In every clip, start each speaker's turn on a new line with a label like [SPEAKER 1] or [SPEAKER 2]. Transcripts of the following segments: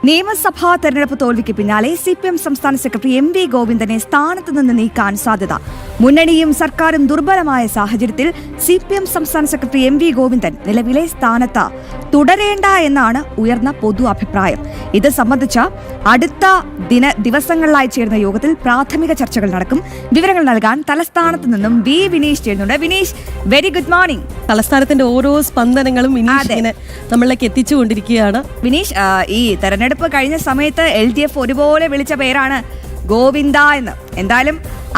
[SPEAKER 1] നിയമസഭാ തെരഞ്ഞെടുപ്പ് തോൽവിക്ക് പിന്നാലെ CPM സംസ്ഥാന സെക്രട്ടറി MV ഗോവിന്ദനെ സ്ഥാനത്ത് നിന്ന് നീക്കാൻ സാധ്യത. മുന്നണിയും സർക്കാരും ദുർബലമായ സാഹചര്യത്തിൽ CPM സംസ്ഥാന സെക്രട്ടറി MV ഗോവിന്ദൻ നിലവിലെ സ്ഥാനത്ത് തുടരേണ്ട എന്നാണ് ഉയർന്ന പൊതു അഭിപ്രായം. ഇത് സംബന്ധിച്ച അടുത്ത ദിവസങ്ങളിലായി ചേരുന്ന യോഗത്തിൽ പ്രാഥമിക ചർച്ചകൾ നടക്കും. വിവരങ്ങൾ നൽകാൻ തലസ്ഥാനത്ത് നിന്നും വിനീഷ് ചേരുന്നുണ്ട്. Vineesh, very good morning.
[SPEAKER 2] തലസ്ഥാനത്തിന്റെ ഓരോ സ്പന്ദനങ്ങളും നമ്മളിലേക്ക് എത്തിച്ചുകൊണ്ടിരിക്കുകയാണ്.
[SPEAKER 1] വിനീഷ്, ഈ തെരഞ്ഞെടുപ്പ് കഴിഞ്ഞ സമയത്ത് LDF ഒരുപോലെ വിളിച്ച പേരാണ് ഗോവിന്ദ എന്ന്. എന്തായാലും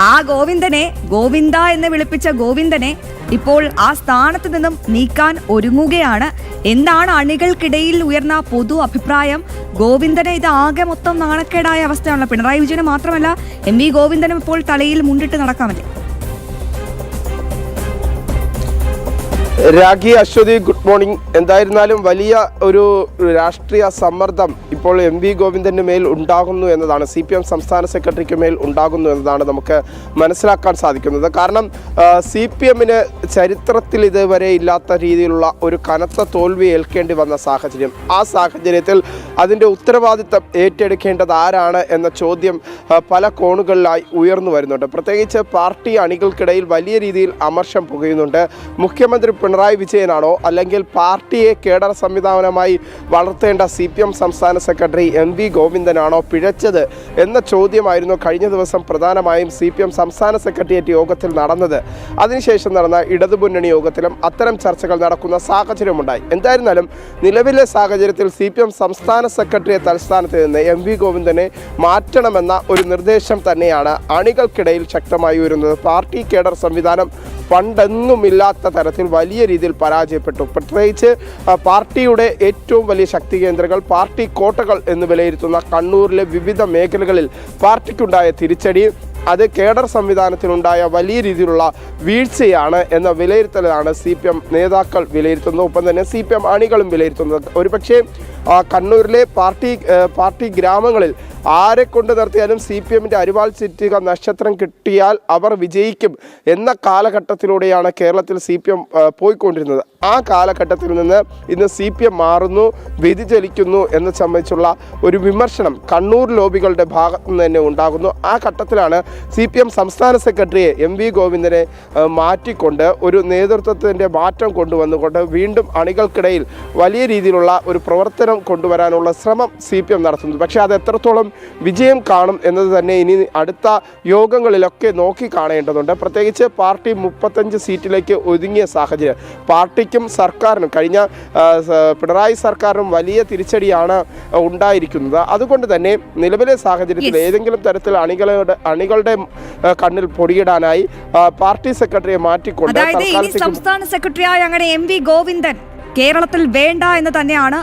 [SPEAKER 1] ആ ഗോവിന്ദ എന്ന് വിളിപ്പിച്ച ഗോവിന്ദനെ ഇപ്പോൾ ആ സ്ഥാനത്ത് നിന്നും നീക്കാൻ ഒരുങ്ങുകയാണ്. എന്താണ് അണികൾക്കിടയിൽ ഉയർന്ന പൊതു അഭിപ്രായം? ഗോവിന്ദനെ ഇത് ആകെ മൊത്തം നാണക്കേടായ അവസ്ഥയാണല്ലോ. പിണറായി വിജയന് മാത്രമല്ല, MV ഗോവിന്ദനും ഇപ്പോൾ തലയിൽ മുണ്ടിട്ട് നടക്കാമല്ലേ?
[SPEAKER 3] Rakhi, Aswathy, good morning. എന്തായിരുന്നാലും വലിയ ഒരു രാഷ്ട്രീയ സമ്മർദ്ദം ഇപ്പോൾ MV ഗോവിന്ദന് മേൽ ഉണ്ടാകുന്നു എന്നതാണ്, CPM സംസ്ഥാന സെക്രട്ടറിക്ക് മേൽ ഉണ്ടാകുന്നു എന്നതാണ് നമുക്ക് മനസ്സിലാക്കാൻ സാധിക്കുന്നത്. കാരണം CPMന് ചരിത്രത്തിൽ ഇതുവരെ ഇല്ലാത്ത രീതിയിലുള്ള ഒരു കനത്ത തോൽവി ഏൽക്കേണ്ടി വന്ന സാഹചര്യം. ആ സാഹചര്യത്തിൽ അതിൻ്റെ ഉത്തരവാദിത്തം ഏറ്റെടുക്കേണ്ടത് ആരാണ് എന്ന ചോദ്യം പല കോണുകളിലായി ഉയർന്നു വരുന്നുണ്ട്. പ്രത്യേകിച്ച് പാർട്ടി അണികൾക്കിടയിൽ വലിയ രീതിയിൽ അമർഷം പുകയുന്നുണ്ട്. മുഖ്യമന്ത്രി പിണറായി വിജയനാണോ അല്ലെങ്കിൽ പാർട്ടിയെ കേഡർ സംവിധാനമായി വളർത്തേണ്ട CPM സംസ്ഥാന സെക്രട്ടറി MV ഗോവിന്ദനാണോ പിഴച്ചത് എന്ന ചോദ്യമായിരുന്നു കഴിഞ്ഞ ദിവസം പ്രധാനമായും CPM സംസ്ഥാന സെക്രട്ടേറിയറ്റ് യോഗത്തിൽ നടന്നത്. അതിനുശേഷം നടന്ന ഇടതുമുന്നണി യോഗത്തിലും അത്തരം ചർച്ചകൾ നടക്കുന്ന സാഹചര്യമുണ്ടായി. എന്തായിരുന്നാലും നിലവിലെ സാഹചര്യത്തിൽ CPM സംസ്ഥാന സെക്രട്ടറിയെ തലസ്ഥാനത്ത് നിന്ന് MV ഗോവിന്ദനെ മാറ്റണമെന്ന ഒരു നിർദ്ദേശം തന്നെയാണ് അണികൾക്കിടയിൽ ശക്തമായി വരുന്നത്. പാർട്ടി കേഡർ സംവിധാനം പണ്ടെങ്ങുമില്ലാത്ത തരത്തിൽ വലിയ രീതിയിൽ പരാജയപ്പെട്ടു. പ്രത്യേകിച്ച് പാർട്ടിയുടെ ഏറ്റവും വലിയ ശക്തി കേന്ദ്രങ്ങൾ, പാർട്ടി കോട്ടകൾ എന്ന് വിലയിരുത്തുന്ന കണ്ണൂരിലെ വിവിധ മേഖലകളിൽ പാർട്ടിക്കുണ്ടായ തിരിച്ചടി, അത് കേഡർ സംവിധാനത്തിനുണ്ടായ വലിയ രീതിയിലുള്ള വീഴ്ചയാണ് എന്ന വിലയിരുത്തലാണ് CPM നേതാക്കൾ വിലയിരുത്തുന്നത്. ഒപ്പം തന്നെ CPM അണികളും വിലയിരുത്തുന്നത്. ഒരുപക്ഷെ കണ്ണൂരിലെ പാർട്ടി ഗ്രാമങ്ങളിൽ ആരെ കൊണ്ട് നിർത്തിയാലും CPMൻ്റെ അരിവാൾ ചുറ്റിക നക്ഷത്രം കിട്ടിയാൽ അവർ വിജയിക്കും എന്ന കാലഘട്ടത്തിലൂടെയാണ് കേരളത്തിൽ CPM പോയിക്കൊണ്ടിരുന്നത്. ആ കാലഘട്ടത്തിൽ നിന്ന് ഇന്ന് CPM മാറുന്നു, വ്യതിചലിക്കുന്നു എന്ന് സംബന്ധിച്ചുള്ള ഒരു വിമർശനം കണ്ണൂർ ലോബികളുടെ ഭാഗത്തു നിന്ന് തന്നെ ഉണ്ടാകുന്നു. ആ ഘട്ടത്തിലാണ് CPM സംസ്ഥാന സെക്രട്ടറിയെ MV ഗോവിന്ദനെ മാറ്റിക്കൊണ്ട് ഒരു നേതൃത്വത്തിൻ്റെ മാറ്റം കൊണ്ടുവന്നുകൊണ്ട് വീണ്ടും അണികൾക്കിടയിൽ വലിയ രീതിയിലുള്ള ഒരു പ്രവർത്തനം കൊണ്ടുവരാനുള്ള ശ്രമം CPM നടത്തുന്നത്. പക്ഷേ അത് എത്രത്തോളം വിജയം കാണും എന്നത് തന്നെ ഇനി അടുത്ത യോഗങ്ങളിലൊക്കെ നോക്കി കാണേണ്ടതുണ്ട്. പ്രത്യേകിച്ച് പാർട്ടി 35 സീറ്റിലേക്ക് ഒതുങ്ങിയ സാഹചര്യം പാർട്ടിക്കും സർക്കാരിനും കഴിഞ്ഞ പിണറായി സർക്കാരിനും വലിയ തിരിച്ചടിയാണ് ഉണ്ടായിരിക്കുന്നത്. അതുകൊണ്ട് തന്നെ നിലവിലെ സാഹചര്യത്തിൽ ഏതെങ്കിലും തരത്തിൽ അണികളുടെ കണ്ണിൽ പൊടിയിടാനായി പാർട്ടി സെക്രട്ടറിയെ മാറ്റിക്കൊണ്ട്
[SPEAKER 1] സംസ്ഥാന സെക്രട്ടറിയായി അങ്ങനെ MV ഗോവിന്ദൻ കേരളത്തിൽ വേണ്ട എന്ന് തന്നെയാണ്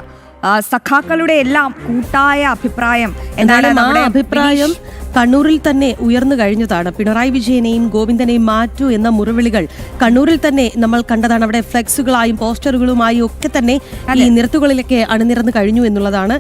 [SPEAKER 1] സഖാക്കളുടെ എല്ലാം കൂട്ടായ അഭിപ്രായം.
[SPEAKER 2] എന്നാലും ആ അഭിപ്രായം കണ്ണൂരിൽ തന്നെ ഉയർന്നു കഴിഞ്ഞതാണ്. പിണറായി വിജയനെയും ഗോവിന്ദനെയും മാറ്റൂ എന്ന മുറവിളികൾ കണ്ണൂരിൽ തന്നെ നമ്മൾ കണ്ടതാണ്. അവിടെ ഫ്ലെക്സുകളായും പോസ്റ്ററുകളുമായും ഒക്കെ തന്നെ ഈ നിരത്തുകളിലൊക്കെ അണിനിരന്നു കഴിഞ്ഞു എന്നുള്ളതാണ്.